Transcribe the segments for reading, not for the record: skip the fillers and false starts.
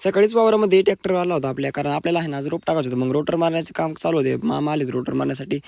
सकाळीच वावरामध्ये ट्रॅक्टर आला होता आपल्या, कारण आपल्याला आहे ना आज रोप टाकायचं होतं. मग रोटर मारण्याचं काम चालू होते, मामा आले रोटर मारण्यासाठी.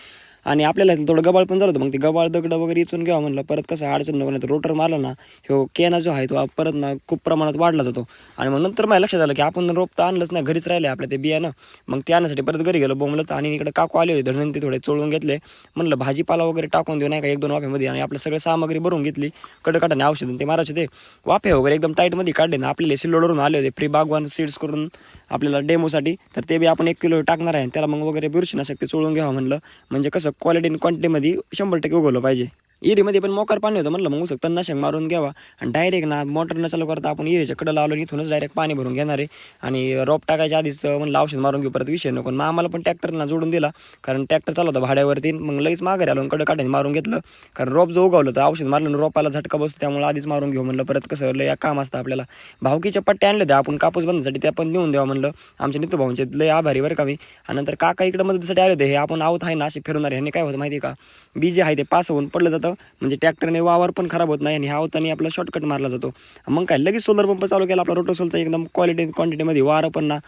आणि आपल्याला थोडं गबाळ पण झालं होतं. मग ते गबाळ दगड वगैरे इचून घ्यावं म्हणलं, परत कसं अडचण नको. नाही तर रोटर मारला ना ह्यो केना जो आहे तो परत ना खूप प्रमाणात वाढला जातो. आणि मग नंतर मला लक्षात आलं की आपण रोप तर आणलंच नाही, घरीच राहिले आपल्या ते बियाणं. मग ते आणण्यासाठी परत घरी गेलो बोंबलत. आणि इकडे काकू आले होते, धरून ते थोडे चोळून घेतले. म्हणलं भाजीपाला वगैरे टाकून देऊ नाही का 1-2 वाफ्यामध्ये. आणि आपलं सगळं सामग्री भरून घेतली, कडकाटाने औषधं ते मारायचे. ते वाफे वगैरे एकदम टाईटमध्ये काढले ना. आपल्याला सिल्लोडवरून आले होते फ्री बागवान सीड्स करून आपल्याला डेमोसाठी. तर ते बी आपण 1 किलो टाकणार आहे. त्याला मग वगैरे बुरशीनाशक ते चोळून घ्यावं म्हणलं, म्हणजे कसं क्वालिटी आणि क्वांटिटीमध्ये 100% उगवलं पाहिजे. इरीमध्ये पण मोकार पाणी होतं, म्हणलं मग तणनाशक मारून घ्यावा. आणि डायरेक्ट ना मोटर न चालू करता आपण इरीच्या कडं लावलं, इथूनच डायरेक्ट पाणी भरून घेणार आहे. आणि रोप टाकायच्या आधीच म्हणलं औषध मारून घेऊ, परत विषय नको. मग आम्हाला पण ट्रॅक्टरला जोडून दिला, कारण ट्रॅक्टर चालू होता भाड्यावरती. मग लगेच माघारी आलो, कडं काढून मारून घेतलं. कारण रोप जो उगवलं तर औषध मारलं रोपाला झटका बसतो, त्यामुळे आधीच मारून घेऊ म्हणलं. परत कसं लय काम असतं आपल्याला. भावकीच्या पट्ट्या आणले होत्या आपण कापूस बांधण्यासाठी, त्या पण देऊन द्यावा म्हणलं. आमच्या नितू भाऊंचे लय आभारी बरं का मी. आणि नंतर काका इकडे मदतीसाठी आले होते. हे आपण आहोत आहे ना असे फिरवणार. ह्याने काय होतं माहिती आहे का, बी जे आहे ते पास होऊन पडलं जातं, म्हणजे ट्रॅक्टरने वावर पण खराब होत नाही. आणि ह्या होतानी आपला शॉर्टकट मारला जातो. मग काय लगेच सोलर पंप चालू केला आपला रोटोसोलचा, एकदम क्वांटिटीमध्ये. वारं पण ना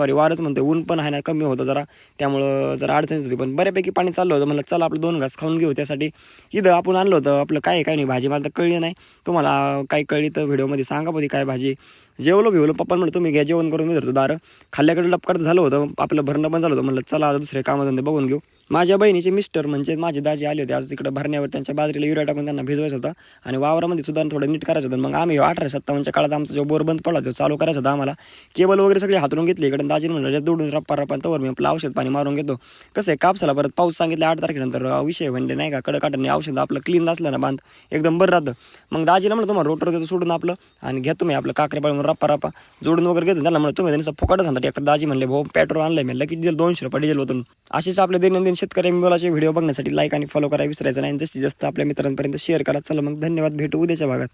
वारच म्हणते, ऊन पण आहे ना कमी होतं जरा, त्यामुळं जरा अडचण होती. पण बऱ्यापैकी पाणी चाललं होतं. म्हणलं चला आपलं 2 घास खाऊन घेऊ. त्यासाठी इथं आपण आणलं होतं आपलं काय नाही भाजी. मला तर कळली नाही, तुम्हाला काय कळली तर व्हिडिओमध्ये सांगा पोती काय भाजी. जेवलो पप्पा म्हणलं तुम्ही घ्या जेवण करून, मी धरतो दारं. खाल्ल्याकडे लपकट झालं होतं, आपलं भरणं पण झालं होतं. म्हणलं चला दुसरे कामधंदे बघून घेऊ. माझ्या बहिणीचे मिस्टर म्हणजे माझे दाजी आले होते आज तिकडे भरण्यावर. त्यांच्या बाजरीला युरिया टाकून त्यांना भिजवायचं होता. आणि वावरामध्ये सुद्धा थोडं नीट करायचं होतं. मग आम्ही 1857च्या काळात आमचा जो बोर बंद पडला तो चालू करायचा होता आम्हाला. केबल वगैरे सगळे हातरून घेतले. इकडे दाजी म्हणलं दौडून रप्पा तवर मी आपलं औषध पाणी मारून घेतो. कसं आहे कापसाला परत पाऊस सांगितलं 8 तारखेनंतर विषय म्हणजे नाही का, कडकाटाने औषध आपलं क्लीन असलं ना बांध एकदम बरं राहतं. मग दाजीला म्हणलं तुम्हाला रोटर देतो सोडून आपलं, आणि घ्या तुम्ही आपलं काकरे पाळून रप्पा जोडून वगैरे घेतो. त्याला म्हणलं तुम्ही त्यांचा फुकटच सांगता ट्रॅक्टर. दाजी म्हणले भाऊ पेट्रोल आणलंय, मी लगेच डिझेल 200 रुपये डिझेल होतं. असेच आपले दैनंदिन शेतकरी मोलाचे व्हिडिओ बघण्यासाठी लाईक आणि फॉलो करायला विसरायचं नाही. जास्तीत जास्त आपल्या मित्रांपर्यंत शेअर करा. चला मग धन्यवाद, भेटू उद्याच्या भागात.